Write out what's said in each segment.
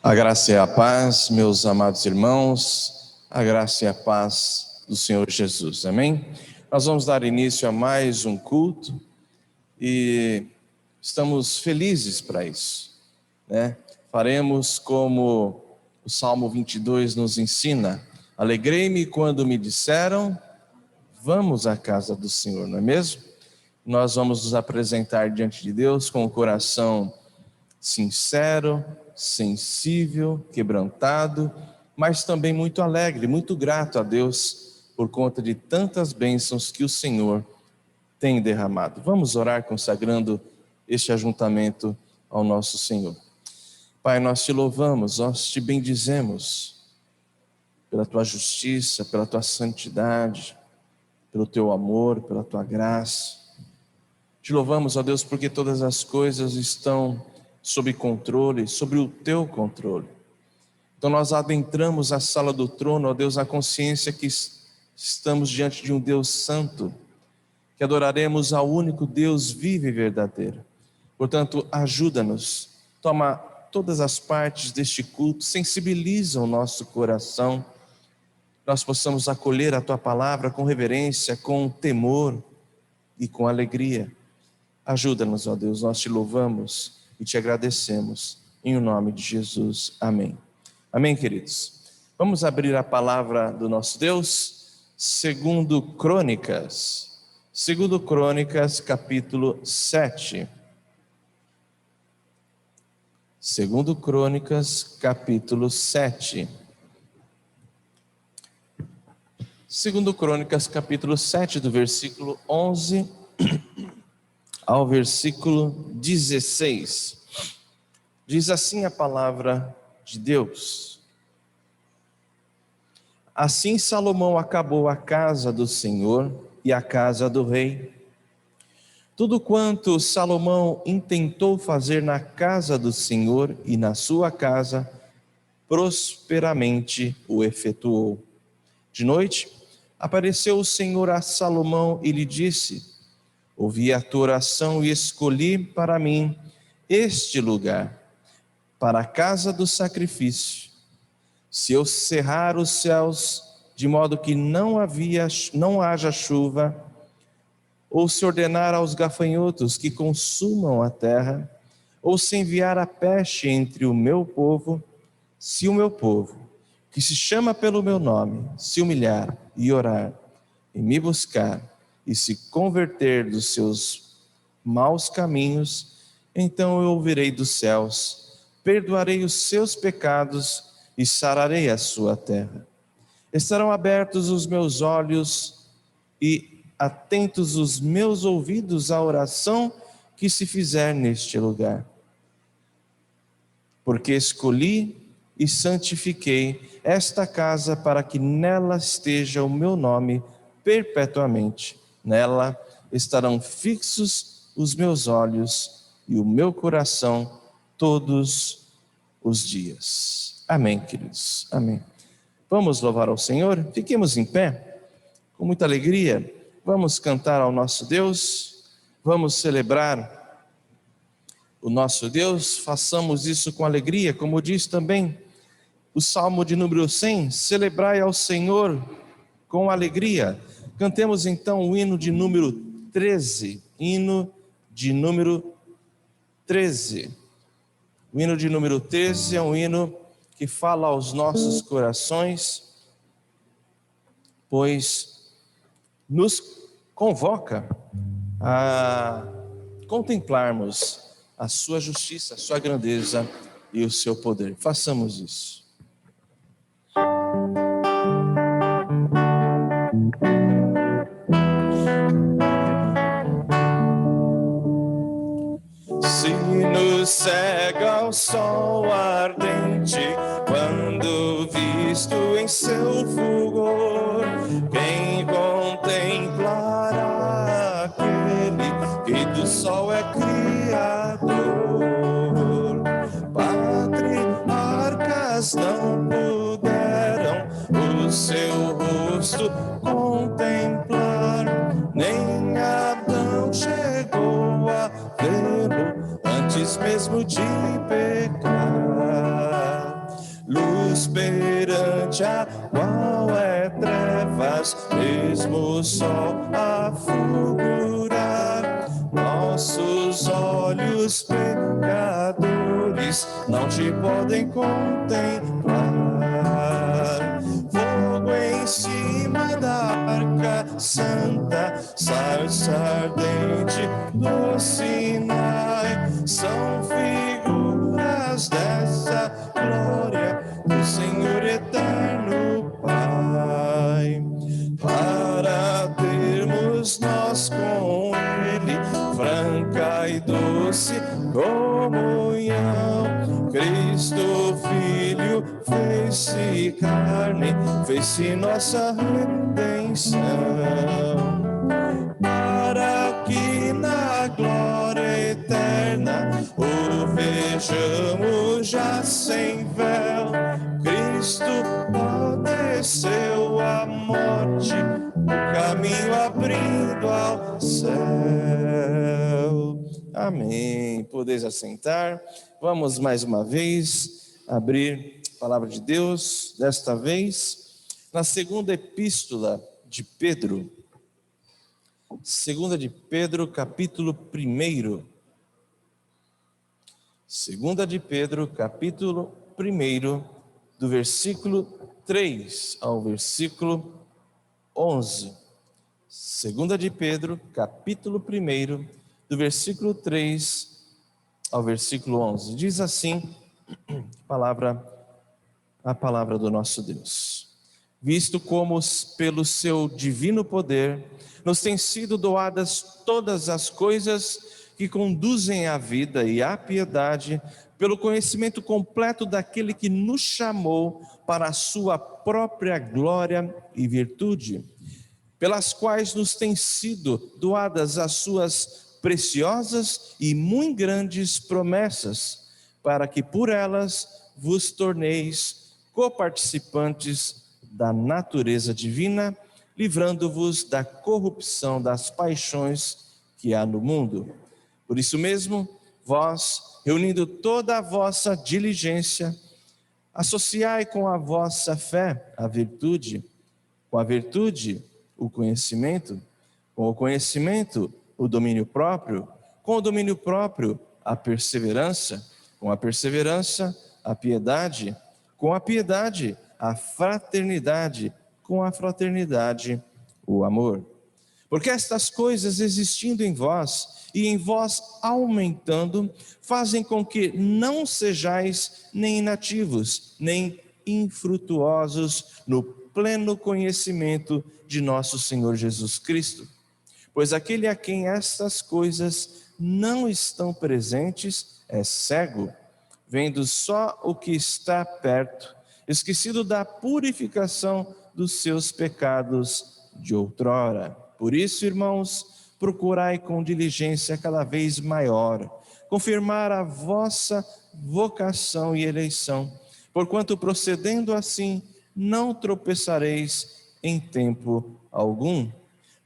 A graça e a paz, meus amados irmãos, a graça e a paz do Senhor Jesus, amém? Nós vamos dar início a mais um culto e estamos felizes para isso, né? Faremos como o Salmo 22 nos ensina: alegrei-me quando me disseram, vamos à casa do Senhor, não é mesmo? Nós vamos nos apresentar diante de Deus com o coração sincero, sensível, quebrantado, mas também muito alegre, muito grato a Deus por conta de tantas bênçãos que o Senhor tem derramado. Vamos orar consagrando este ajuntamento ao nosso Senhor. Pai, nós te louvamos, nós te bendizemos pela tua justiça, pela tua santidade, pelo teu amor, pela tua graça. Te louvamos, ó Deus, porque todas as coisas estão sob controle, sobre o teu controle. Então nós adentramos a sala do trono, ó Deus, a consciência que estamos diante de um Deus santo, que adoraremos ao único Deus vivo e verdadeiro. Portanto, ajuda-nos, toma todas as partes deste culto, sensibiliza o nosso coração, nós possamos acolher a tua palavra com reverência, com temor e com alegria. Ajuda-nos, ó Deus, nós te louvamos e te agradecemos, em o nome de Jesus, amém. Amém, queridos? Vamos abrir a palavra do nosso Deus, segundo Crônicas, capítulo 7. Segundo Crônicas, capítulo 7. Segundo Crônicas, capítulo 7, do versículo 11 ao versículo 16, diz assim a palavra de Deus: assim Salomão acabou a casa do Senhor e a casa do rei. Tudo quanto Salomão intentou fazer na casa do Senhor e na sua casa, prosperamente o efetuou. De noite, apareceu o Senhor a Salomão e lhe disse: ouvi a tua oração e escolhi para mim este lugar, para a casa do sacrifício. Se eu cerrar os céus, de modo que não haja chuva, ou se ordenar aos gafanhotos que consumam a terra, ou se enviar a peste entre o meu povo, se o meu povo, que se chama pelo meu nome, se humilhar e orar, e me buscar, e se converter dos seus maus caminhos, então eu ouvirei dos céus, perdoarei os seus pecados e sararei a sua terra. Estarão abertos os meus olhos e atentos os meus ouvidos à oração que se fizer neste lugar. Porque escolhi e santifiquei esta casa para que nela esteja o meu nome perpetuamente. Nela estarão fixos os meus olhos e o meu coração todos os dias. Amém, queridos. Amém. Vamos louvar ao Senhor? Fiquemos em pé, com muita alegria. Vamos cantar ao nosso Deus. Vamos celebrar o nosso Deus. Façamos isso com alegria, como diz também o Salmo de número 100. Celebrai ao Senhor com alegria. Cantemos então o hino de número 13. Hino de número 13. O hino de número 13 é um hino que fala aos nossos corações, pois nos convoca a contemplarmos a sua justiça, a sua grandeza e o seu poder. Façamos isso. Se nos cega o sol ardente, quando visto em seu fulgor, quem contemplará aquele que do sol é criador? Patriarcas não puderam o seu rosto contemplar, nem Adão chegou a vê-lo antes mesmo de pecar. luz perante a qual é trevas, mesmo o sol a fulgurar. Nossos olhos pecadores não te podem contemplar. Fogo em cima da arca santa, sarça ardente do Sinai, são figuras dessa glória do Senhor eterno Pai. Para termos nós com Ele franca e doce comunhão, Cristo Filho fez-se carne, fez-se nossa redenção, para que na glória eterna o vejamos já sem véu. Cristo padeceu a morte, o caminho abrindo ao céu. Amém. Podeis assentar. Vamos mais uma vez abrir a palavra de Deus, desta vez na segunda epístola de Pedro. Segunda de Pedro, capítulo 1. Segunda de Pedro, capítulo 1, do versículo 3 ao versículo 11. Segunda de Pedro, capítulo 1, do versículo 3 ao versículo 11. Diz assim a palavra do nosso Deus. Visto como pelo seu divino poder nos têm sido doadas todas as coisas que conduzem à vida e à piedade, pelo conhecimento completo daquele que nos chamou para a sua própria glória e virtude, pelas quais nos têm sido doadas as suas preciosas e muito grandes promessas, para que por elas vos torneis coparticipantes da natureza divina, livrando-vos da corrupção das paixões que há no mundo. Por isso mesmo, vós, reunindo toda a vossa diligência, associai com a vossa fé a virtude, com a virtude o conhecimento, com o conhecimento o domínio próprio, com o domínio próprio a perseverança, com a perseverança a piedade, com a piedade a fraternidade, com a fraternidade o amor. Porque estas coisas existindo em vós e em vós aumentando, fazem com que não sejais nem inativos, nem infrutuosos no pleno conhecimento de nosso Senhor Jesus Cristo. Pois aquele a quem estas coisas não estão presentes é cego, vendo só o que está perto, esquecido da purificação dos seus pecados de outrora. Por isso, irmãos, procurai com diligência cada vez maior confirmar a vossa vocação e eleição, porquanto procedendo assim não tropeçareis em tempo algum.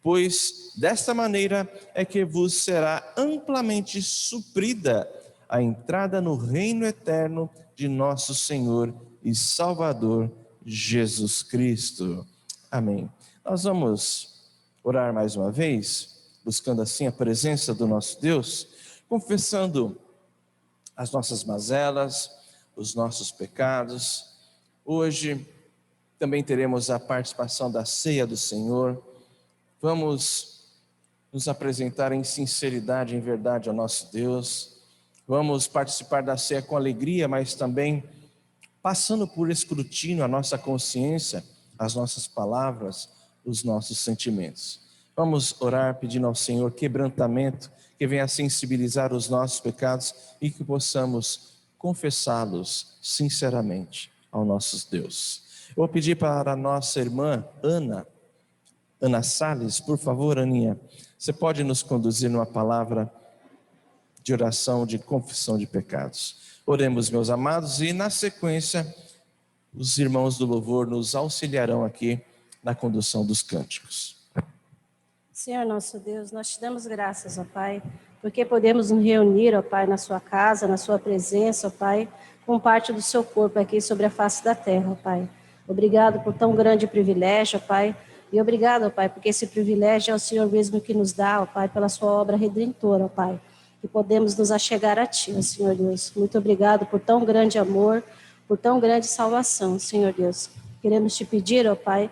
Pois desta maneira é que vos será amplamente suprida a entrada no reino eterno de nosso Senhor e Salvador Jesus Cristo. Amém. Nós vamos orar mais uma vez, buscando assim a presença do nosso Deus, confessando as nossas mazelas, os nossos pecados. Hoje também teremos a participação da ceia do Senhor. Vamos nos apresentar em sinceridade, em verdade ao nosso Deus. Vamos participar da ceia com alegria, mas também passando por escrutínio a nossa consciência, as nossas palavras, os nossos sentimentos. Vamos orar pedindo ao Senhor quebrantamento, que venha sensibilizar os nossos pecados e que possamos confessá-los sinceramente ao nosso Deus. Eu vou pedir para a nossa irmã Ana Salles, por favor, Aninha, você pode nos conduzir numa palavra de oração, de confissão de pecados. Oremos, meus amados, e na sequência, os irmãos do louvor nos auxiliarão aqui na condução dos cânticos. Senhor nosso Deus, nós te damos graças, ó Pai, porque podemos nos reunir, ó Pai, na sua casa, na sua presença, ó Pai, com parte do seu corpo aqui sobre a face da terra, ó Pai. Obrigado por tão grande privilégio, ó Pai, e obrigado, ó Pai, porque esse privilégio é o Senhor mesmo que nos dá, ó Pai, pela sua obra redentora, ó Pai, que podemos nos achegar a Ti, ó Senhor Deus. Muito obrigado por tão grande amor, por tão grande salvação, Senhor Deus. Queremos te pedir, ó Pai,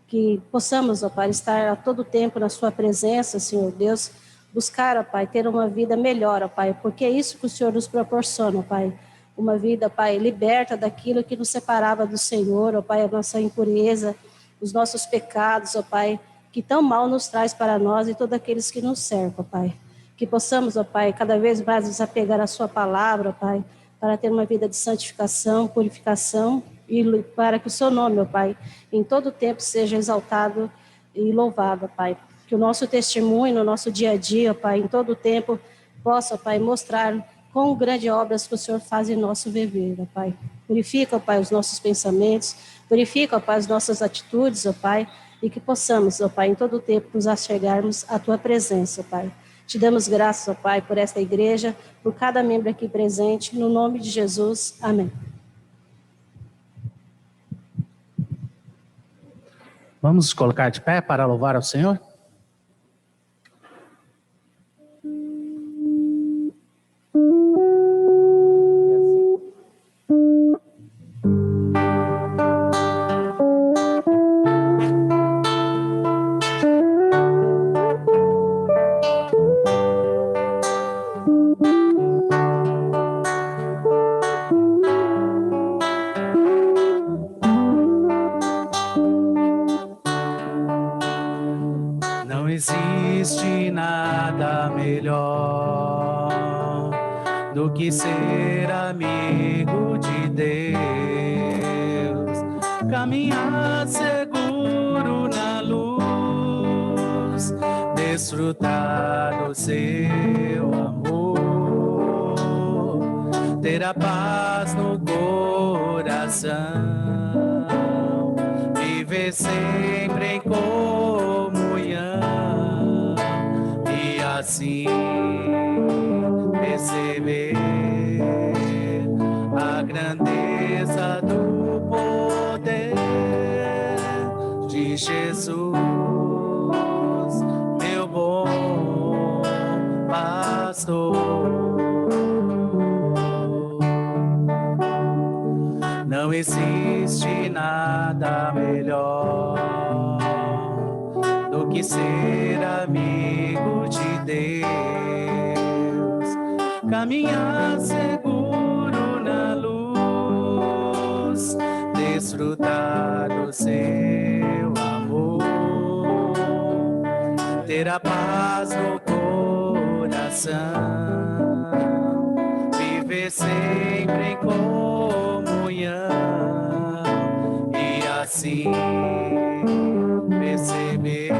que possamos, ó Pai, estar a todo tempo na sua presença, Senhor Deus, buscar, ó Pai, ter uma vida melhor, ó Pai, porque é isso que o Senhor nos proporciona, ó Pai. Uma vida, ó Pai, liberta daquilo que nos separava do Senhor, ó Pai, a nossa impureza, os nossos pecados, ó Pai, que tão mal nos traz para nós e todos aqueles que nos cercam, ó Pai. Que possamos, ó Pai, cada vez mais nos apegar à sua palavra, ó Pai, para ter uma vida de santificação, purificação, e para que o seu nome, ó Pai, em todo tempo seja exaltado e louvado, ó Pai. Que o nosso testemunho no nosso dia a dia, ó Pai, em todo tempo, possa, ó Pai, mostrar quão grandes obras que o Senhor faz em nosso viver, ó Pai. Purifica, ó Pai, os nossos pensamentos, purifica, ó Pai, as nossas atitudes, ó Pai, e que possamos, ó Pai, em todo tempo nos achegarmos à Tua presença, ó Pai. Te damos graças, ó Pai, por esta igreja, por cada membro aqui presente, no nome de Jesus. Amém. Vamos nos colocar de pé para louvar ao Senhor? Não existe nada melhor do que ser amigo de Deus, caminhar seguro na luz, desfrutar do seu amor, ter a paz no coração, viver sempre em comunhão e assim perceber a grandeza do poder de Jesus, meu bom pastor. Não existe nada melhor do que ser amigo de Deus, caminhar seguro na luz, desfrutar do seu amor, ter a paz no coração, viver sempre em comunhão e assim perceber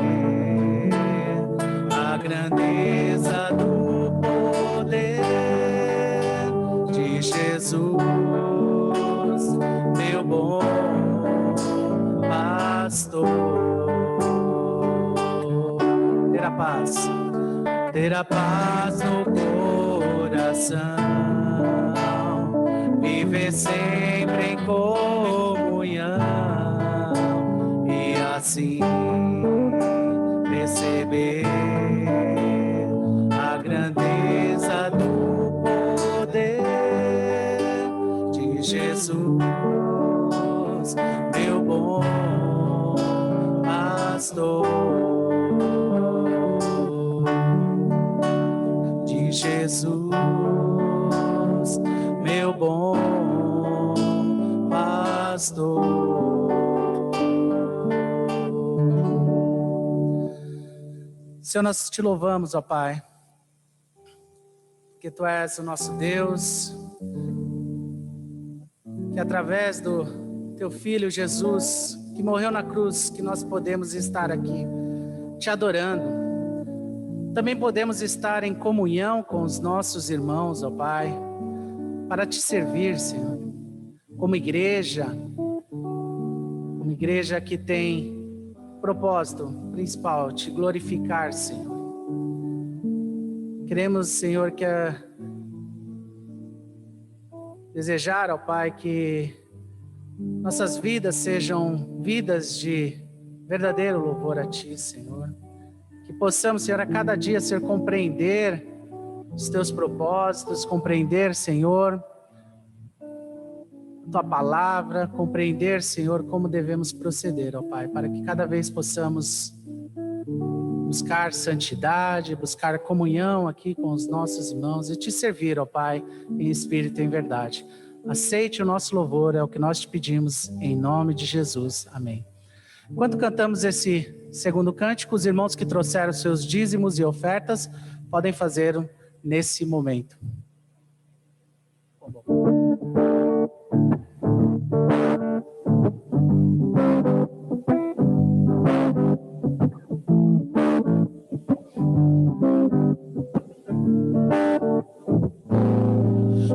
a grandeza do poder de Jesus, meu bom pastor. Ter a paz no coração, viver sempre em comunhão e assim perceber a grandeza do poder de Jesus, meu bom pastor. De Jesus, meu bom pastor. Senhor, nós te louvamos, ó Pai, que Tu és o nosso Deus, que através do Teu Filho Jesus, que morreu na cruz, que nós podemos estar aqui te adorando. Também podemos estar em comunhão com os nossos irmãos, ó Pai, para te servir, Senhor, como igreja que tem propósito principal, te glorificar, Senhor. Queremos, Senhor, desejar, ó Pai, que nossas vidas sejam vidas de verdadeiro louvor a Ti, Senhor. Que possamos, Senhor, a cada dia, Senhor, compreender os Teus propósitos, compreender, Senhor, a Tua palavra, compreender, Senhor, como devemos proceder, ó Pai, para que cada vez possamos buscar santidade, buscar comunhão aqui com os nossos irmãos e Te servir, ó Pai, em espírito e em verdade. Aceite o nosso louvor, é o que nós Te pedimos, em nome de Jesus. Amém. Enquanto cantamos esse segundo cântico, os irmãos que trouxeram seus dízimos e ofertas podem fazer nesse momento.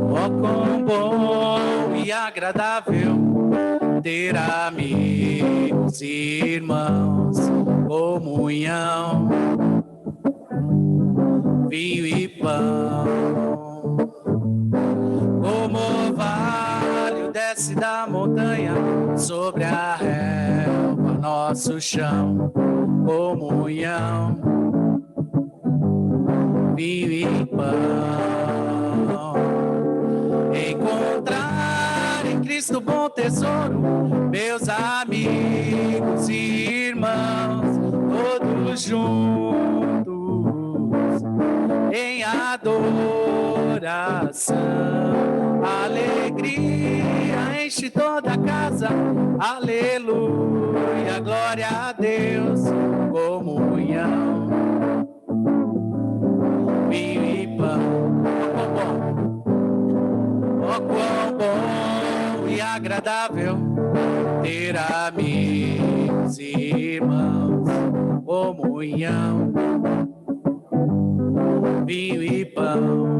Oh, quão bom e agradável ter amigos e irmãos, comunhão, vinho e pão. Como orvalho desce da montanha sobre a relva, nosso chão, comunhão, vinho e pão. Encontrar em Cristo bom tesouro, meus amigos e irmãos, todos juntos em adoração. Alegria enche toda a casa, aleluia, glória a Deus, comunhão, vinho e pão. Oh, quão bom e agradável ter amigos e irmãos, comunhão, vinho e pão.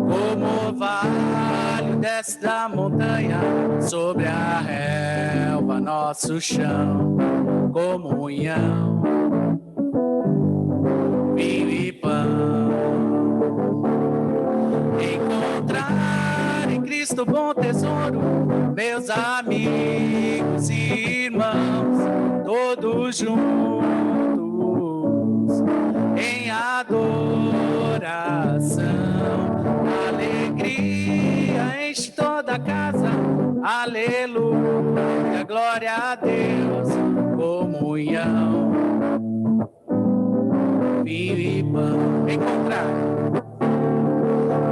Como orvalho desce da montanha sobre a relva, nosso chão, comunhão, vinho e pão. Encontrar em Cristo bom tesouro, meus amigos e irmãos, todos juntos em adoração. Alegria enche toda a casa, aleluia, glória a Deus, comunhão, vinho e pão.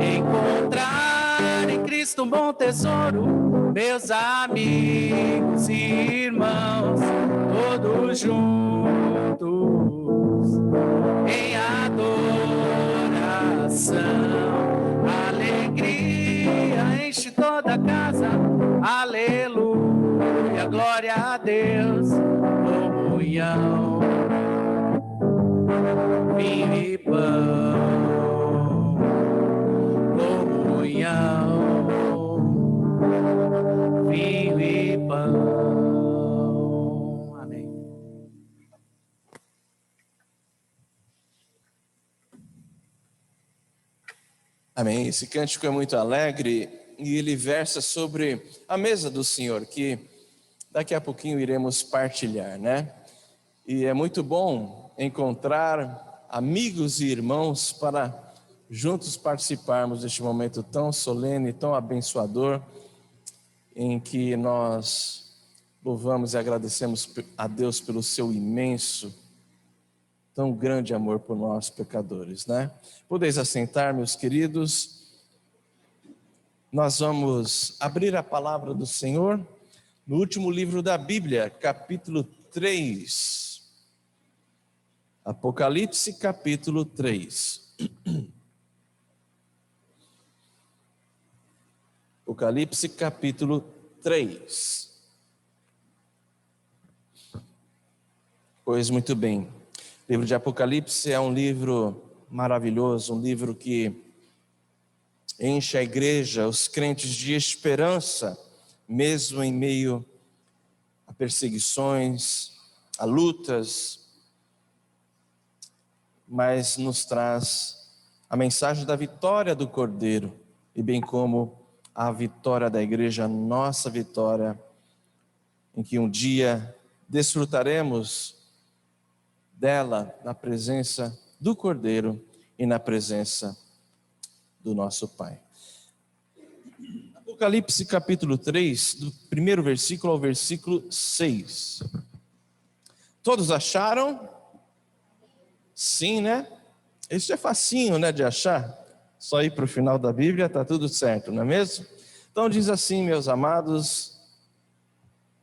Encontrar em Cristo um bom tesouro, meus amigos e irmãos, todos juntos em adoração. Alegria enche toda a casa, aleluia, glória a Deus, comunhão, vinho e pão. Vinho e pão. Amém. Amém. Esse cântico é muito alegre e ele versa sobre a mesa do Senhor, que daqui a pouquinho iremos partilhar, né? E é muito bom encontrar amigos e irmãos para juntos participarmos deste momento tão solene, tão abençoador, em que nós louvamos e agradecemos a Deus pelo seu imenso, tão grande amor por nós pecadores, né? Podeis assentar, meus queridos. Nós vamos abrir a palavra do Senhor no último livro da Bíblia, capítulo 3. Apocalipse, capítulo 3. Apocalipse capítulo 3. Pois muito bem, o livro de Apocalipse é um livro maravilhoso, um livro que enche a igreja, os crentes de esperança, mesmo em meio a perseguições, a lutas, mas nos traz a mensagem da vitória do Cordeiro, e bem como a vitória da igreja, nossa vitória, em que um dia desfrutaremos dela na presença do Cordeiro e na presença do nosso Pai. Apocalipse capítulo 3, do primeiro versículo ao versículo 6. Todos acharam? Sim, né? Isso é facinho, né, de achar. Só ir para o final da Bíblia, está tudo certo, não é mesmo? Então diz assim, meus amados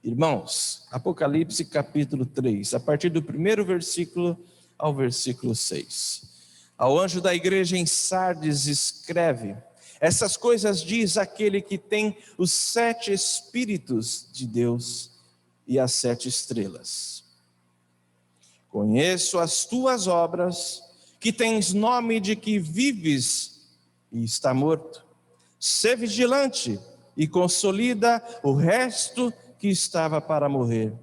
irmãos, Apocalipse capítulo 3, a partir do primeiro versículo ao versículo 6. Ao anjo da igreja em Sardes escreve: essas coisas diz aquele que tem os 7 Espíritos de Deus e as 7 estrelas. Conheço as tuas obras, que tens nome de que vives e está morto. Sê vigilante e consolida o resto que estava para morrer,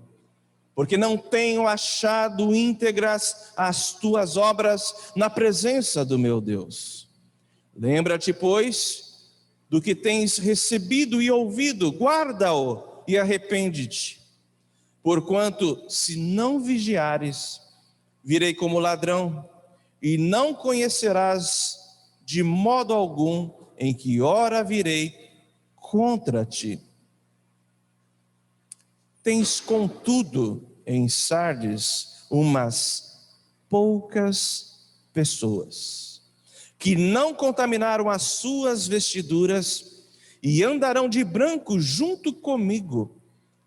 porque não tenho achado íntegras as tuas obras na presença do meu Deus. Lembra-te, pois, do que tens recebido e ouvido, guarda-o e arrepende-te. Porquanto, se não vigiares, virei como ladrão, e não conhecerás de modo algum em que hora virei contra ti. Tens, contudo, em Sardes, umas poucas pessoas, que não contaminaram as suas vestiduras, e andarão de branco junto comigo,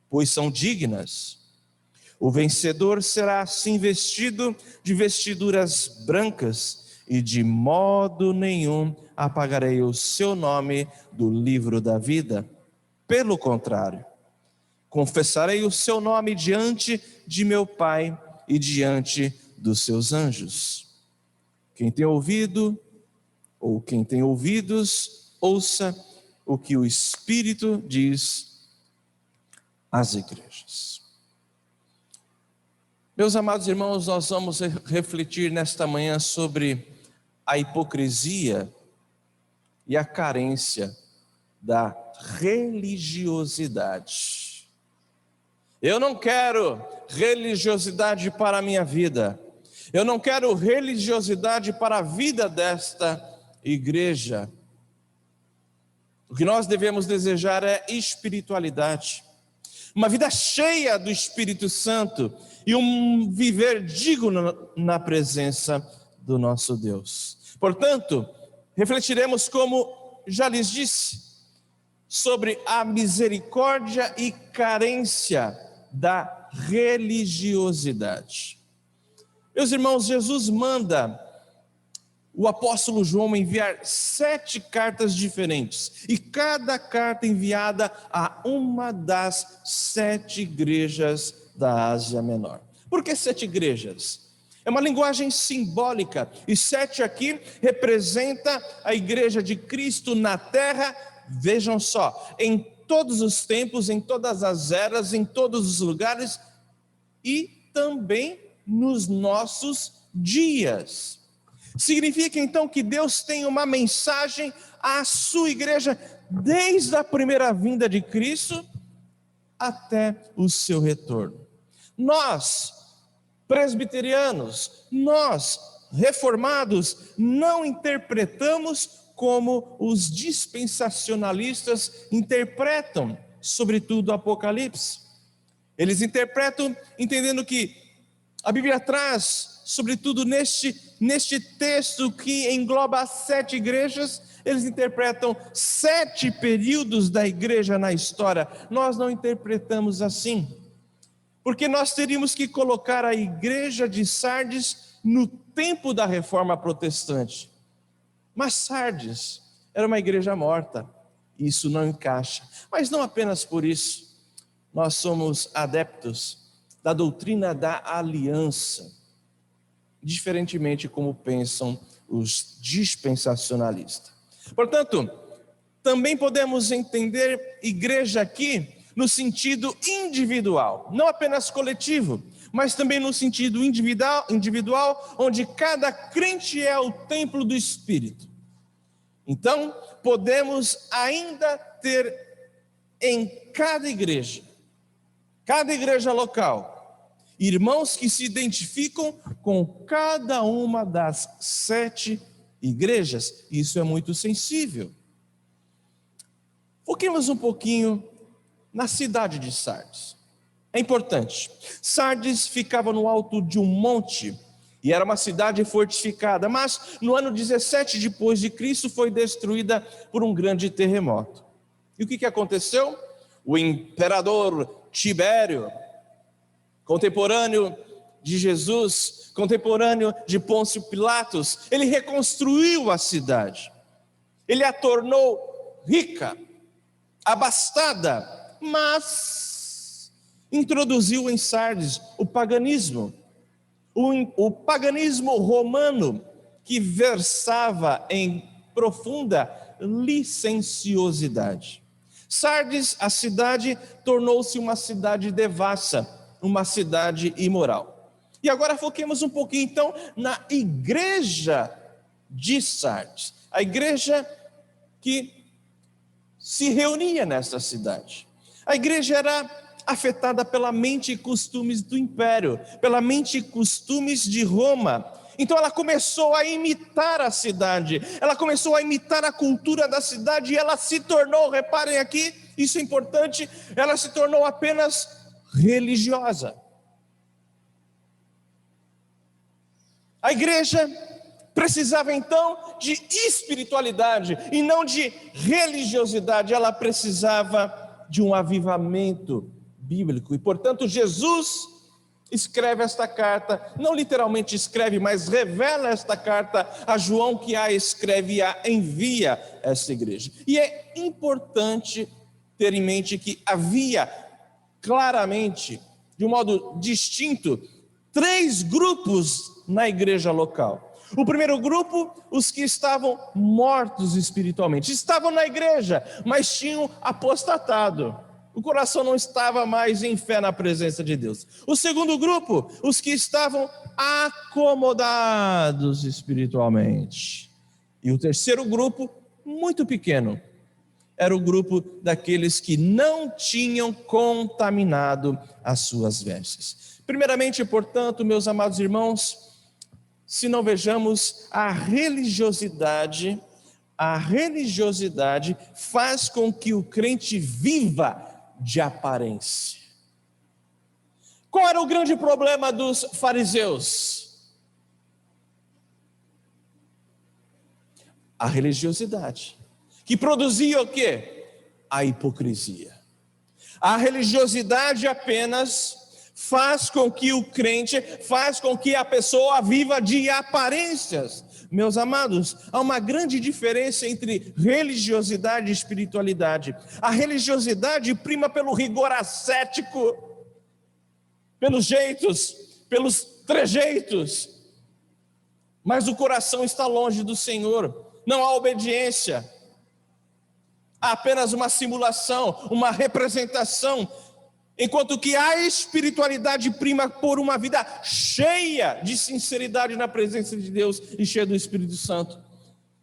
pois são dignas. O vencedor será assim vestido de vestiduras brancas, e de modo nenhum apagarei o seu nome do livro da vida. Pelo contrário, confessarei o seu nome diante de meu Pai e diante dos seus anjos. Quem tem ouvido, ou quem tem ouvidos, ouça o que o Espírito diz às igrejas. Meus amados irmãos, nós vamos refletir nesta manhã sobre a hipocrisia e a carência da religiosidade. Eu não quero religiosidade para a minha vida. Eu não quero religiosidade para a vida desta igreja. O que nós devemos desejar é espiritualidade. Uma vida cheia do Espírito Santo e um viver digno na presença do nosso Deus. Portanto, refletiremos, como já lhes disse, sobre a misericórdia e carência da religiosidade. Meus irmãos, Jesus manda o apóstolo João enviar 7 cartas diferentes, e cada carta enviada a uma das 7 igrejas da Ásia Menor. Por que 7 igrejas? É uma linguagem simbólica, e 7 aqui representa a igreja de Cristo na terra, vejam só, em todos os tempos, em todas as eras, em todos os lugares, e também nos nossos dias. Significa então que Deus tem uma mensagem à sua igreja desde a primeira vinda de Cristo até o seu retorno. Nós, presbiterianos, nós, reformados, não interpretamos como os dispensacionalistas interpretam, sobretudo o Apocalipse. Eles interpretam entendendo que a Bíblia traz, sobretudo neste texto que engloba as 7 igrejas, eles interpretam 7 períodos da igreja na história. Nós não interpretamos assim, porque nós teríamos que colocar a igreja de Sardes no tempo da Reforma Protestante. Mas Sardes era uma igreja morta, isso não encaixa. Mas não apenas por isso, nós somos adeptos da doutrina da aliança, diferentemente como pensam os dispensacionalistas. Portanto, também podemos entender igreja aqui no sentido individual, não apenas coletivo, mas também no sentido individual, onde cada crente é o templo do Espírito. Então, podemos ainda ter em cada igreja local, irmãos que se identificam com cada uma das 7 igrejas. Isso é muito sensível. Foquemos um pouquinho na cidade de Sardes. É importante. Sardes ficava no alto de um monte e era uma cidade fortificada, mas no ano 17 depois de Cristo foi destruída por um grande terremoto. E o que aconteceu? O imperador Tibério, contemporâneo de Jesus, contemporâneo de Pôncio Pilatos, ele reconstruiu a cidade. Ele a tornou rica, abastada, mas introduziu em Sardes o paganismo. O paganismo romano, que versava em profunda licenciosidade. Sardes, a cidade, tornou-se uma cidade devassa, uma cidade imoral. E agora foquemos um pouquinho então na igreja de Sardes, a igreja que se reunia nessa cidade. A igreja era afetada pela mente e costumes do império, pela mente e costumes de Roma. Então ela começou a imitar a cidade, ela começou a imitar a cultura da cidade e ela se tornou, reparem aqui, isso é importante, ela se tornou apenas religiosa. A igreja precisava então de espiritualidade e não de religiosidade, ela precisava de um avivamento bíblico. E portanto Jesus escreve esta carta, não literalmente escreve, mas revela esta carta a João, que a escreve e a envia a esta igreja. E é importante ter em mente que havia claramente, de um modo distinto, 3 grupos na igreja local. O primeiro grupo, os que estavam mortos espiritualmente, estavam na igreja, mas tinham apostatado. O coração não estava mais em fé na presença de Deus. O segundo grupo, os que estavam acomodados espiritualmente. E o terceiro grupo, muito pequeno, era o grupo daqueles que não tinham contaminado as suas vestes. Primeiramente, portanto, meus amados irmãos, se não vejamos a religiosidade faz com que o crente viva de aparência. Qual era o grande problema dos fariseus? A religiosidade, que produzia o quê? A hipocrisia. A religiosidade apenas faz com que o crente, faz com que a pessoa viva de aparências. Meus amados, há uma grande diferença entre religiosidade e espiritualidade. A religiosidade prima pelo rigor ascético, pelos jeitos, pelos trejeitos, mas o coração está longe do Senhor, não há obediência, há apenas uma simulação, uma representação, enquanto que a espiritualidade prima por uma vida cheia de sinceridade na presença de Deus e cheia do Espírito Santo.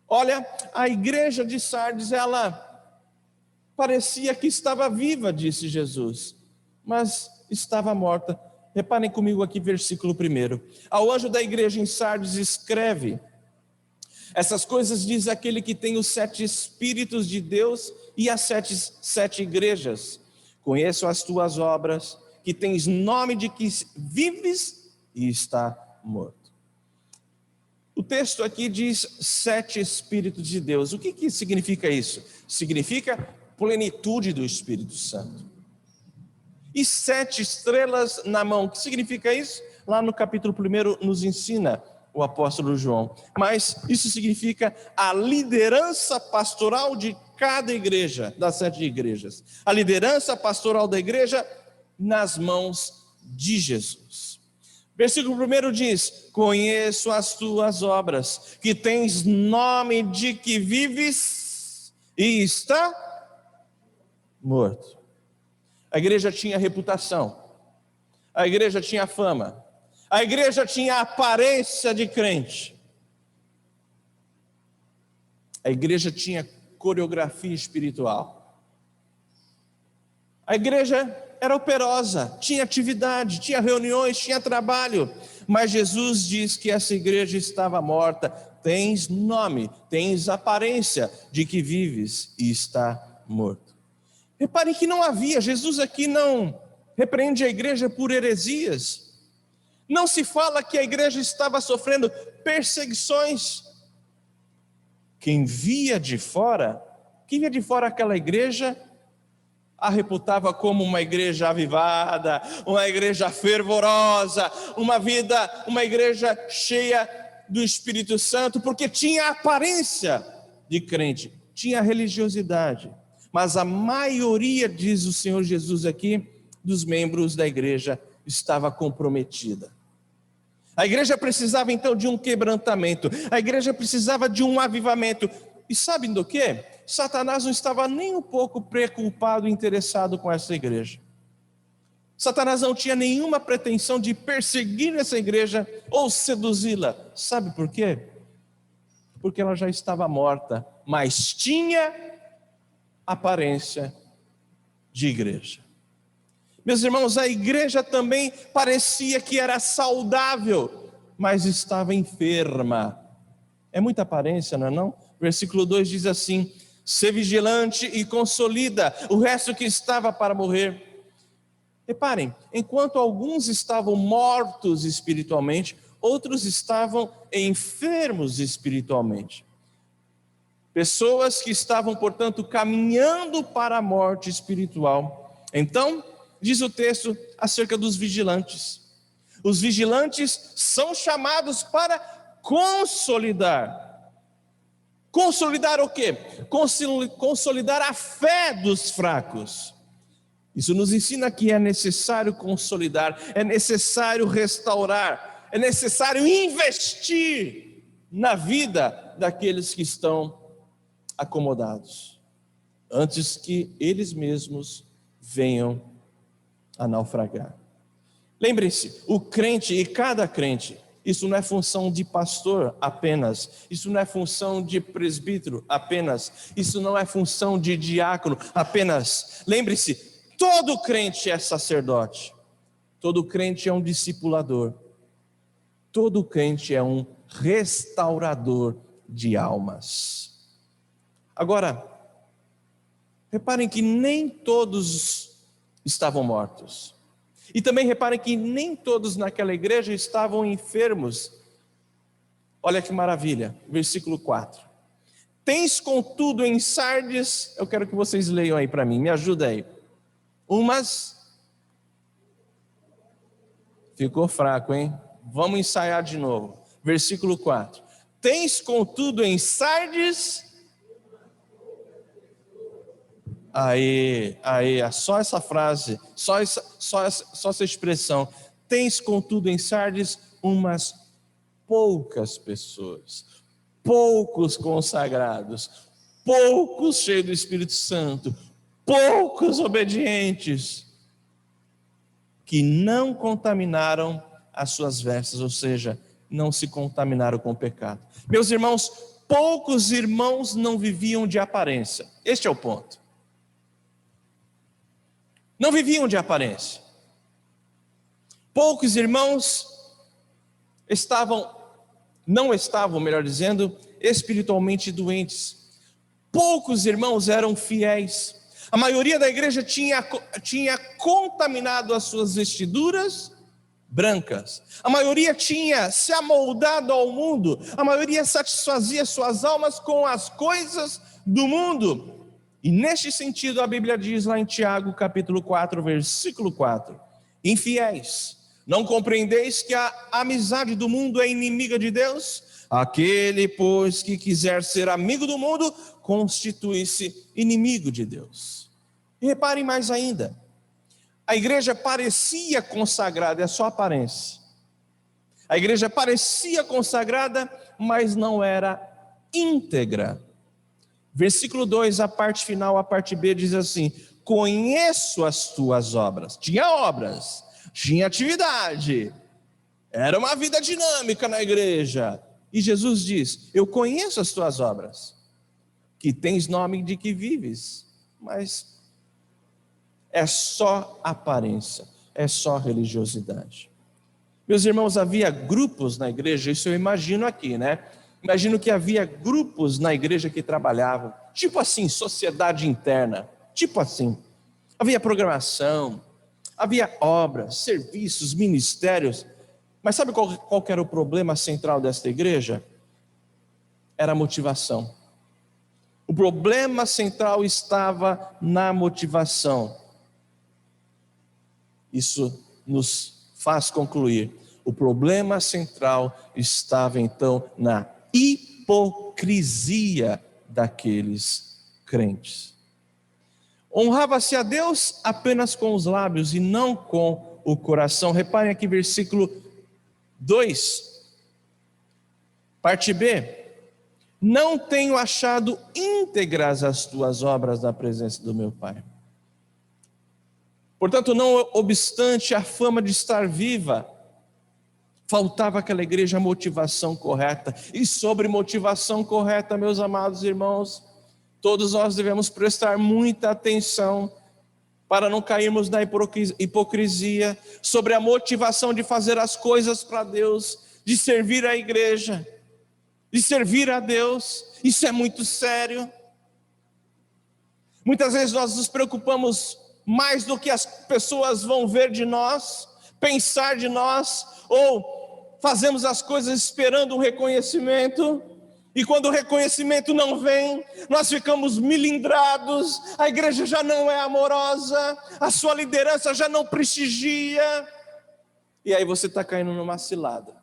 Olha, a igreja de Sardes, ela parecia que estava viva, disse Jesus, mas estava morta. Reparem comigo aqui, versículo 1. Ao anjo da igreja em Sardes escreve: essas coisas diz aquele que tem os 7 Espíritos de Deus e as 7 igrejas. Conheço as tuas obras, que tens nome de que vives e está morto. O texto aqui diz 7 Espíritos de Deus. O que significa isso? Significa plenitude do Espírito Santo. E 7 estrelas na mão. O que significa isso? Lá no capítulo 1 nos ensina o apóstolo João. Mas isso significa a liderança pastoral de cada igreja, das 7 igrejas. A liderança pastoral da igreja nas mãos de Jesus. Versículo 1 diz: conheço as tuas obras, que tens nome de que vives e está morto. A igreja tinha reputação. A igreja tinha fama. A igreja tinha aparência de crente. A igreja tinha coreografia espiritual. A igreja era operosa, tinha atividade, tinha reuniões, tinha trabalho. Mas Jesus diz que essa igreja estava morta. Tens nome, tens aparência de que vives e está morto. Reparem que não havia, Jesus aqui não repreende a igreja por heresias. Não se fala que a igreja estava sofrendo perseguições. Quem via de fora aquela igreja, a reputava como uma igreja avivada, uma igreja fervorosa, uma igreja cheia do Espírito Santo, porque tinha aparência de crente, tinha religiosidade. Mas a maioria, diz o Senhor Jesus aqui, dos membros da igreja estava comprometida. A igreja precisava então de um quebrantamento, a igreja precisava de um avivamento. E sabem do quê? Satanás não estava nem um pouco preocupado e interessado com essa igreja. Satanás não tinha nenhuma pretensão de perseguir essa igreja ou seduzi-la. Sabe por quê? Porque ela já estava morta, mas tinha aparência de igreja. Meus irmãos, a igreja também parecia que era saudável, mas estava enferma. É muita aparência, não é não? Versículo 2 diz assim: ser vigilante e consolida o resto que estava para morrer. Reparem, enquanto alguns estavam mortos espiritualmente, outros estavam enfermos espiritualmente. Pessoas que estavam, portanto, caminhando para a morte espiritual. Então, diz o texto acerca dos vigilantes. Os vigilantes são chamados para consolidar. Consolidar o quê? Consolidar a fé dos fracos. Isso nos ensina que é necessário consolidar, é necessário restaurar, é necessário investir na vida daqueles que estão acomodados, antes que eles mesmos venham a naufragar. Lembrem-se, o crente e cada crente, isso não é função de pastor apenas, isso não é função de presbítero apenas, isso não é função de diácono apenas. Lembre-se, todo crente é sacerdote, todo crente é um discipulador, todo crente é um restaurador de almas. Agora, reparem que nem todos estavam mortos. E também reparem que nem todos naquela igreja estavam enfermos. Olha que maravilha, versículo 4. Tens contudo em Sardes, eu quero que vocês leiam aí para mim, me ajuda aí. Ficou fraco, hein? Vamos ensaiar de novo. Versículo 4. Tens contudo em Sardes... Aí, só essa frase, só essa expressão. Tens contudo em Sardes umas poucas pessoas, poucos consagrados, poucos cheios do Espírito Santo, poucos obedientes, que não contaminaram as suas vestes, ou seja, não se contaminaram com o pecado. Meus irmãos, poucos irmãos não viviam de aparência. Este é o ponto. Não viviam de aparência. Poucos irmãos não estavam, melhor dizendo, espiritualmente doentes. Poucos irmãos eram fiéis. A maioria da igreja tinha contaminado as suas vestiduras brancas. A maioria tinha se amoldado ao mundo. A maioria satisfazia suas almas com as coisas do mundo. E neste sentido a Bíblia diz lá em Tiago capítulo 4, versículo 4: infiéis, não compreendeis que a amizade do mundo é inimiga de Deus? Aquele, pois, que quiser ser amigo do mundo, constitui-se inimigo de Deus. E reparem mais ainda, a igreja parecia consagrada, é só aparência. A igreja parecia consagrada, mas não era íntegra. Versículo 2, a parte final, a parte B diz assim: conheço as tuas obras. Tinha obras, tinha atividade, era uma vida dinâmica na igreja. E Jesus diz: eu conheço as tuas obras, que tens nome de que vives, mas é só aparência, é só religiosidade. Meus irmãos, havia grupos na igreja, isso eu imagino aqui, né? Imagino que havia grupos na igreja que trabalhavam, tipo assim, sociedade interna, tipo assim. Havia programação, havia obras, serviços, ministérios. Mas sabe qual que era o problema central desta igreja? Era a motivação. O problema central estava na motivação. Isso nos faz concluir: o problema central estava então na hipocrisia daqueles crentes. Honrava-se a Deus apenas com os lábios e não com o coração. Reparem aqui versículo 2, parte B: não tenho achado íntegras as tuas obras na presença do meu Pai. Portanto, não obstante a fama de estar viva, faltava àquela igreja a motivação correta. E sobre motivação correta, meus amados irmãos, todos nós devemos prestar muita atenção para não cairmos na hipocrisia, sobre a motivação de fazer as coisas para Deus, de servir a igreja, de servir a Deus. Isso é muito sério. Muitas vezes nós nos preocupamos mais do que as pessoas vão ver de nós, pensar de nós, ou fazemos as coisas esperando um reconhecimento, e quando o reconhecimento não vem, nós ficamos milindrados, a igreja já não é amorosa, a sua liderança já não prestigia, e aí você está caindo numa cilada.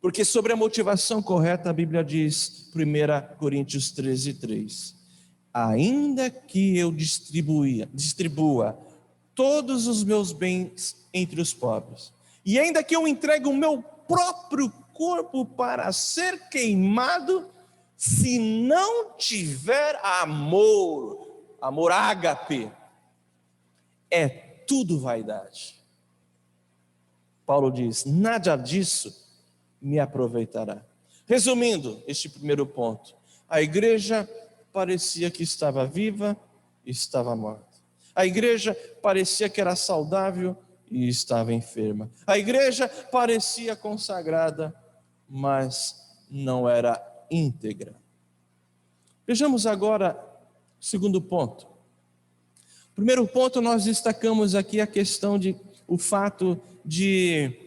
Porque sobre a motivação correta, a Bíblia diz, 1 Coríntios 13:3, ainda que eu distribua todos os meus bens entre os pobres, e ainda que eu entregue o meu próprio corpo para ser queimado, se não tiver amor ágape, é tudo vaidade. Paulo diz: nada disso me aproveitará. Resumindo este primeiro ponto, a igreja parecia que estava viva e estava morta. A igreja parecia que era saudável e estava enferma. A igreja parecia consagrada, mas não era íntegra. Vejamos agora o segundo ponto. Primeiro ponto, nós destacamos aqui a questão o fato de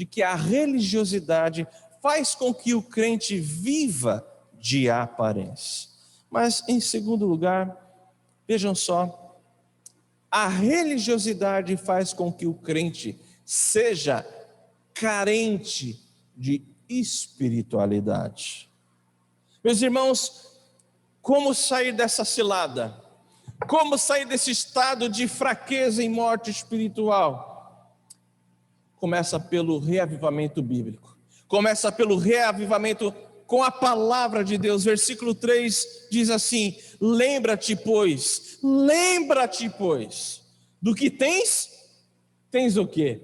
que a religiosidade faz com que o crente viva de aparência. Mas, em segundo lugar, vejam só, a religiosidade faz com que o crente seja carente de espiritualidade. Meus irmãos, como sair dessa cilada? Como sair desse estado de fraqueza e morte espiritual? Começa pelo reavivamento bíblico. Começa pelo reavivamento com a palavra de Deus. Versículo 3 diz assim: lembra-te, pois, do que tens o quê?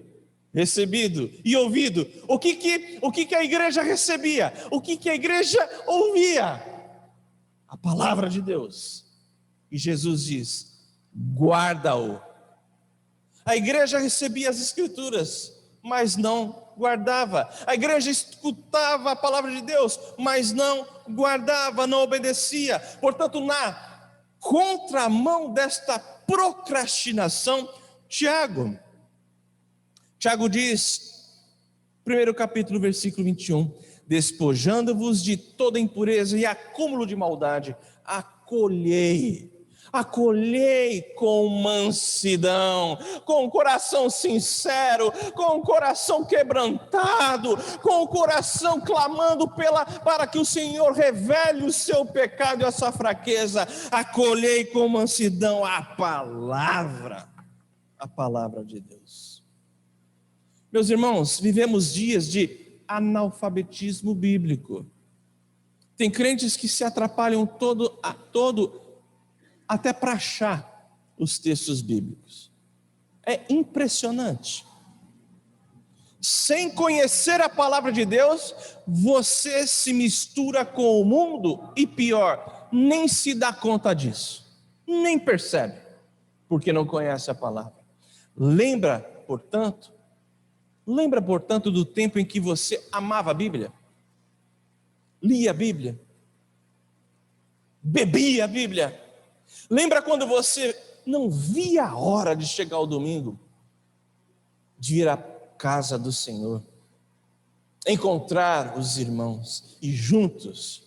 Recebido e ouvido. O que a igreja recebia? O que a igreja ouvia? A palavra de Deus. E Jesus diz: guarda-o. A igreja recebia as escrituras, mas não guardava. A igreja escutava a palavra de Deus, mas não guardava, não obedecia. Portanto, na contramão desta procrastinação, Tiago diz, primeiro capítulo, versículo 21, despojando-vos de toda impureza e acúmulo de maldade, acolhei com mansidão, com o coração sincero, com o coração quebrantado, com o coração clamando para que o Senhor revele o seu pecado e a sua fraqueza. Acolhei com mansidão a palavra de Deus. Meus irmãos, vivemos dias de analfabetismo bíblico. Tem crentes que se atrapalham todo até para achar os textos bíblicos. É impressionante. Sem conhecer a palavra de Deus, você se mistura com o mundo e pior, nem se dá conta disso, nem percebe, porque não conhece a palavra. Lembra, portanto, do tempo em que você amava a Bíblia, lia a Bíblia, bebia a Bíblia. Lembra quando você não via a hora de chegar o domingo, de ir à casa do Senhor, encontrar os irmãos e juntos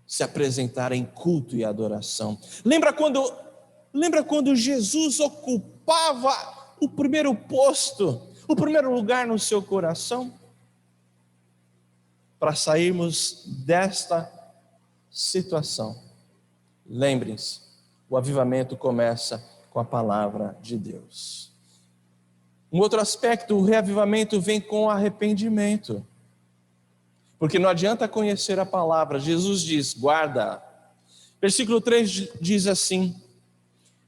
se apresentar em culto e adoração? Lembra quando Jesus ocupava o primeiro posto, o primeiro lugar no seu coração? Para sairmos desta situação, lembrem-se, o avivamento começa com a palavra de Deus. Um outro aspecto, o reavivamento vem com arrependimento. Porque não adianta conhecer a palavra, Jesus diz, guarda. Versículo 3 diz assim: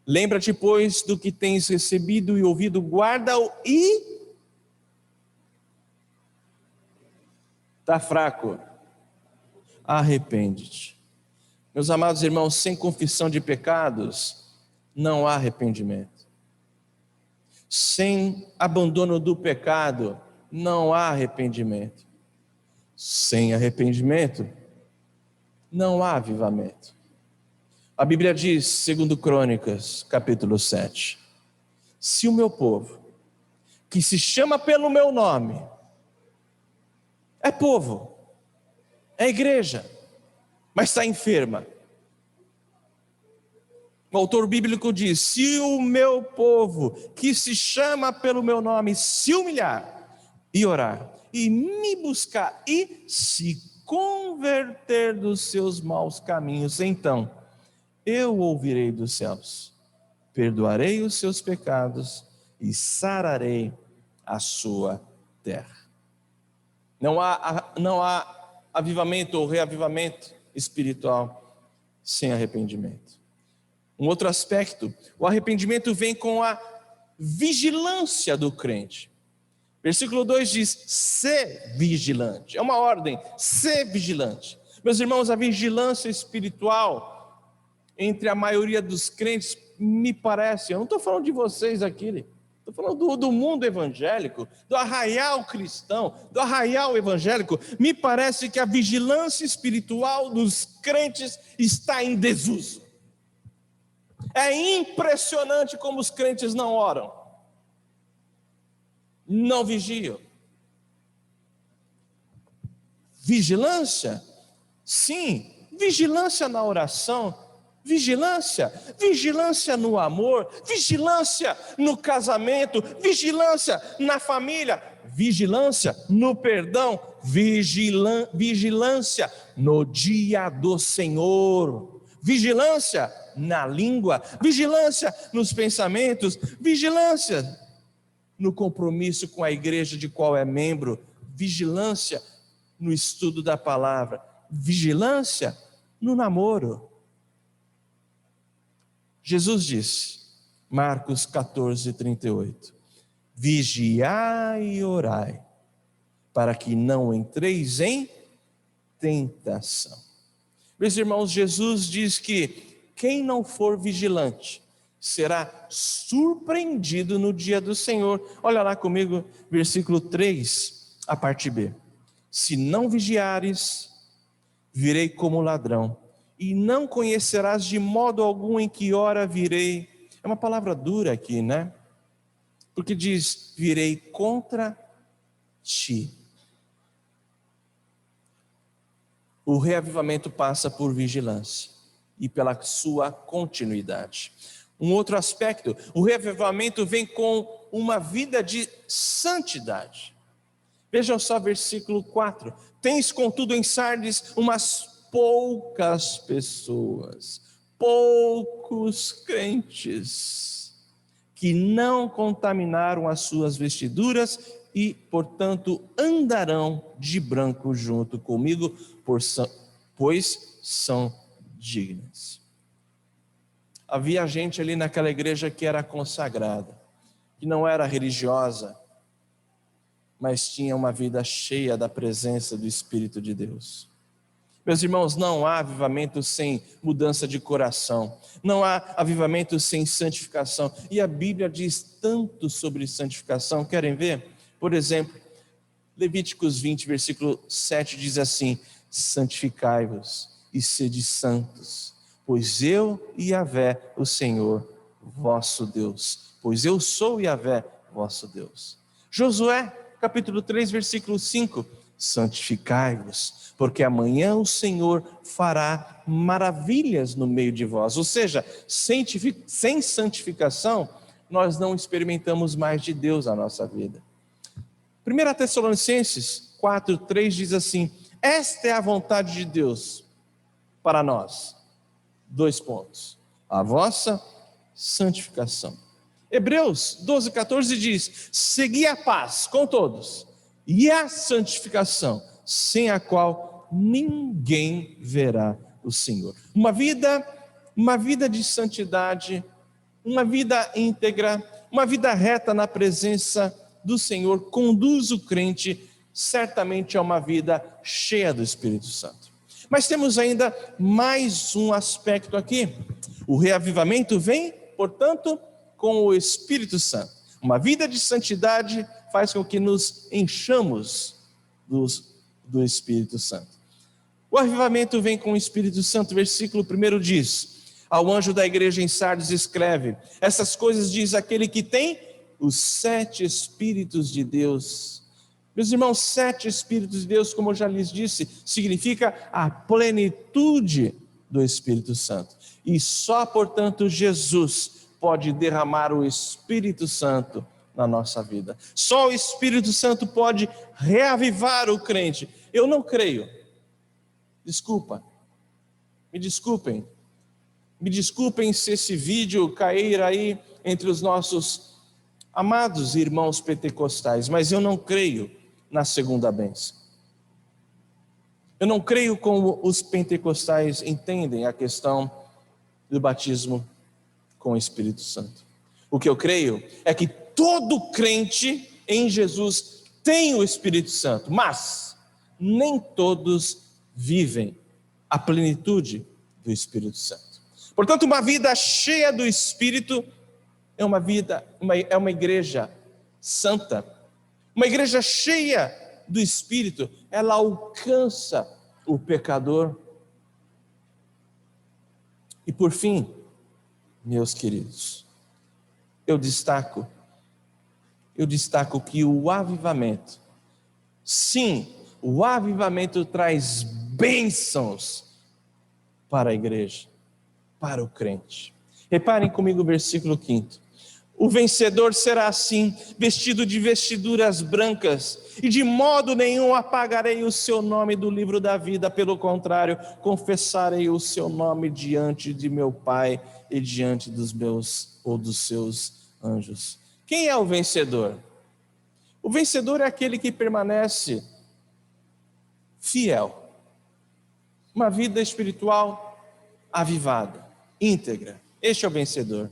lembra-te, pois, do que tens recebido e ouvido, guarda-o e... Está fraco? Arrepende-te. Meus amados irmãos, sem confissão de pecados, não há arrependimento. Sem abandono do pecado, não há arrependimento. Sem arrependimento, não há avivamento. A Bíblia diz, segundo Crônicas, capítulo 7, se o meu povo, que se chama pelo meu nome, é povo, é igreja, mas está enferma. O autor bíblico diz, se o meu povo, que se chama pelo meu nome, se humilhar e orar, e me buscar, e se converter dos seus maus caminhos, então eu ouvirei dos céus, perdoarei os seus pecados e sararei a sua terra. Não há avivamento ou reavivamento espiritual sem arrependimento. Um outro aspecto, o arrependimento vem com a vigilância do crente. Versículo 2 diz, ser vigilante, é uma ordem, ser vigilante. Meus irmãos, a vigilância espiritual entre a maioria dos crentes, me parece, eu não estou falando de vocês aqui, estou falando do mundo evangélico, do arraial cristão, do arraial evangélico, me parece que a vigilância espiritual dos crentes está em desuso. É impressionante como os crentes não oram, não vigiam. Vigilância? Sim, vigilância na oração, vigilância no amor, vigilância no casamento, vigilância na família, vigilância no perdão, vigilância no dia do Senhor, vigilância na língua, vigilância nos pensamentos, vigilância no compromisso com a igreja de qual é membro, vigilância no estudo da palavra, vigilância no namoro. Jesus disse, Marcos 14:38, vigiai e orai, para que não entreis em tentação. Meus irmãos, Jesus diz que quem não for vigilante será surpreendido no dia do Senhor. Olha lá comigo, versículo 3, a parte B. Se não vigiares, virei como ladrão, e não conhecerás de modo algum em que hora virei. É uma palavra dura aqui, né? Porque diz, virei contra ti. O reavivamento passa por vigilância e pela sua continuidade. Um outro aspecto, o reavivamento vem com uma vida de santidade. Vejam só versículo 4. Tens contudo em Sardes umas poucas pessoas, poucos crentes, que não contaminaram as suas vestiduras e, portanto, andarão de branco junto comigo, pois são dignas. Havia gente ali naquela igreja que era consagrada, que não era religiosa, mas tinha uma vida cheia da presença do Espírito de Deus. Meus irmãos, não há avivamento sem mudança de coração, não há avivamento sem santificação, e a Bíblia diz tanto sobre santificação. Querem ver? Por exemplo, Levíticos 20, versículo 7 diz assim: santificai-vos e sede santos, pois eu, Yahvé, o Senhor, vosso Deus, pois eu sou Yahvé, vosso Deus. Josué, capítulo 3, versículo 5, santificai-vos, porque amanhã o Senhor fará maravilhas no meio de vós. Ou seja, sem santificação, nós não experimentamos mais de Deus na nossa vida. 1 Tessalonicenses 4, 3 diz assim: esta é a vontade de Deus para nós. 2 pontos. A vossa santificação. Hebreus 12, 14 diz: segui a paz com todos e a santificação, sem a qual ninguém verá o Senhor. Uma vida de santidade, uma vida íntegra, uma vida reta na presença do Senhor conduz o crente certamente a uma vida cheia do Espírito Santo. Mas temos ainda mais um aspecto aqui. O reavivamento vem, portanto, com o Espírito Santo. Uma vida de santidade faz com que nos enchamos do Espírito Santo. O avivamento vem com o Espírito Santo. Versículo 1 diz: ao anjo da igreja em Sardes escreve: essas coisas diz aquele que tem os 7 Espíritos de Deus. Meus irmãos, 7 Espíritos de Deus, como eu já lhes disse, significa a plenitude do Espírito Santo. E só, portanto, Jesus pode derramar o Espírito Santo na nossa vida. Só o Espírito Santo pode reavivar o crente. Eu não creio. Me desculpem se esse vídeo cair aí entre os nossos amados irmãos pentecostais, mas eu não creio na segunda bênção. Eu não creio como os pentecostais entendem a questão do batismo com o Espírito Santo. O que eu creio é que todo crente em Jesus tem o Espírito Santo, mas nem todos vivem a plenitude do Espírito Santo. Portanto, uma vida cheia do Espírito é uma igreja santa. Uma igreja cheia do Espírito, ela alcança o pecador. E por fim, meus queridos, eu destaco que o avivamento, sim, o avivamento traz bênçãos para a igreja, para o crente. Reparem comigo o versículo 5. O vencedor será assim, vestido de vestiduras brancas, e de modo nenhum apagarei o seu nome do livro da vida, pelo contrário, confessarei o seu nome diante de meu Pai e diante dos meus ou dos seus anjos. Quem é o vencedor? O vencedor é aquele que permanece fiel, uma vida espiritual avivada, íntegra. Este é o vencedor.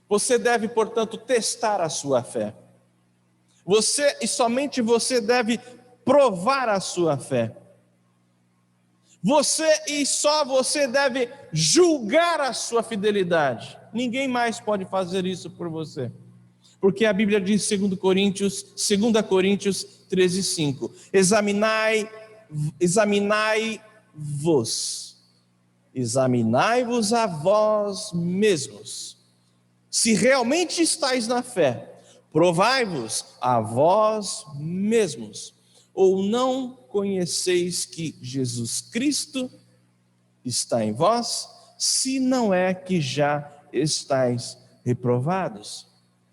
Você deve, portanto, testar a sua fé. Você e somente você deve provar a sua fé. Você e só você deve julgar a sua fidelidade. Ninguém mais pode fazer isso por você. Porque a Bíblia diz, 2 Coríntios 13:5, examinai-vos a vós mesmos, se realmente estáis na fé. Provai-vos a vós mesmos, ou não conheceis que Jesus Cristo está em vós, se não é que já estáis reprovados.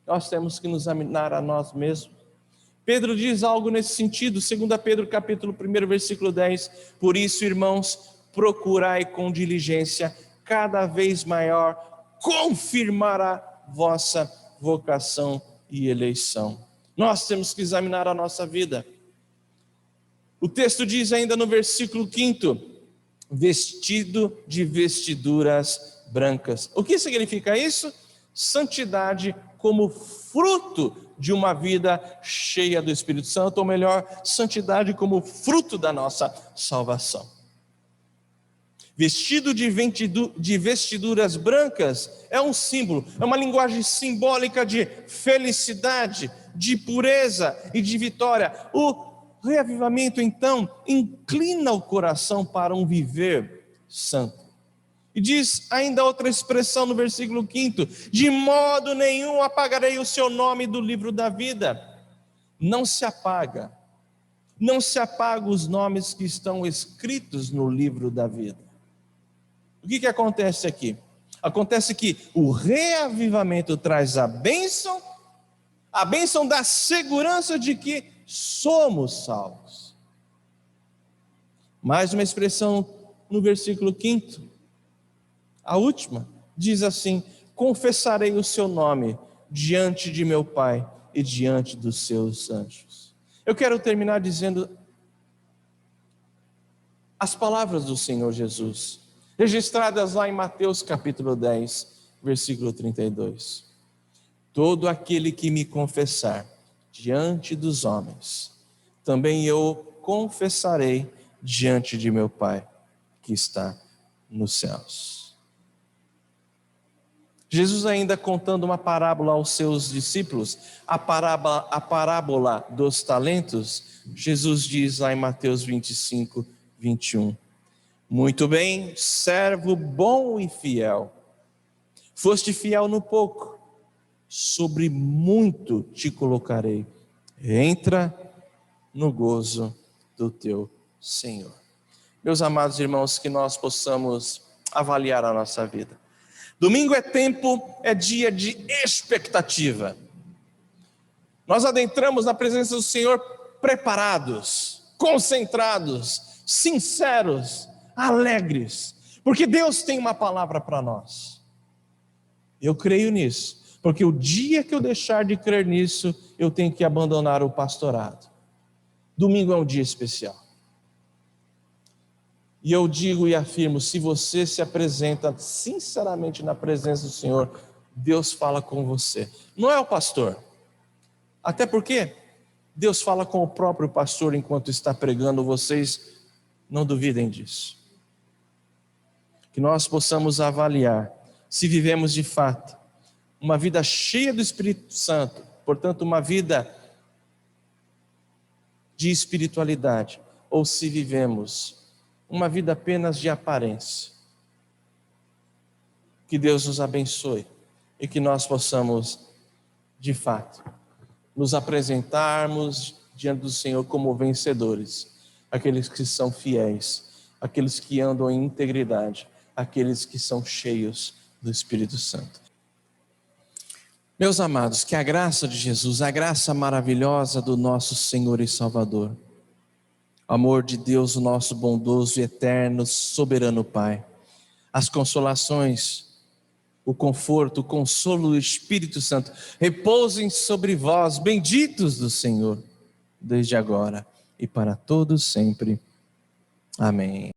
Nós temos que nos examinar a nós mesmos. Pedro diz algo nesse sentido, 2 Pedro capítulo 1, versículo 10, por isso, irmãos, procurai com diligência, cada vez maior, confirmar a vossa vocação e eleição. Nós temos que examinar a nossa vida. O texto diz ainda no versículo 5, vestido de vestiduras brancas. O que significa isso? Santidade como fruto de uma vida cheia do Espírito Santo, ou melhor, santidade como fruto da nossa salvação. Vestido de vestiduras brancas é um símbolo, é uma linguagem simbólica de felicidade, de pureza e de vitória. O reavivamento, então, inclina o coração para um viver santo. E diz ainda outra expressão no versículo 5: de modo nenhum apagarei o seu nome do livro da vida. Não se apaga os nomes que estão escritos no livro da vida. O que acontece aqui? Acontece que o reavivamento traz a bênção da segurança de que somos salvos. Mais uma expressão no versículo 5, a última, diz assim: confessarei o seu nome diante de meu Pai e diante dos seus anjos. Eu quero terminar dizendo as palavras do Senhor Jesus, registradas lá em Mateus capítulo 10, versículo 32. Todo aquele que me confessar diante dos homens, também eu confessarei diante de meu Pai que está nos céus. Jesus ainda contando uma parábola aos seus discípulos, a parábola dos talentos, Jesus diz lá em Mateus 25, 21. Muito bem, servo bom e fiel. Foste fiel no pouco, sobre muito te colocarei. Entra no gozo do teu Senhor. Meus amados irmãos, que nós possamos avaliar a nossa vida. Domingo é dia de expectativa. Nós adentramos na presença do Senhor preparados, concentrados, sinceros, alegres, porque Deus tem uma palavra para nós. Eu creio nisso, porque o dia que eu deixar de crer nisso, eu tenho que abandonar o pastorado. Domingo é um dia especial. E eu digo e afirmo, se você se apresenta sinceramente na presença do Senhor, Deus fala com você. Não é o pastor. Até porque Deus fala com o próprio pastor enquanto está pregando, vocês não duvidem disso. Que nós possamos avaliar se vivemos de fato uma vida cheia do Espírito Santo, portanto uma vida de espiritualidade, ou se vivemos uma vida apenas de aparência. Que Deus nos abençoe e que nós possamos, de fato, nos apresentarmos diante do Senhor como vencedores, aqueles que são fiéis, aqueles que andam em integridade, aqueles que são cheios do Espírito Santo. Meus amados, que a graça de Jesus, a graça maravilhosa do nosso Senhor e Salvador, amor de Deus, o nosso bondoso e eterno, soberano Pai, as consolações, o conforto, o consolo do Espírito Santo, repousem sobre vós, benditos do Senhor, desde agora e para todos sempre. Amém.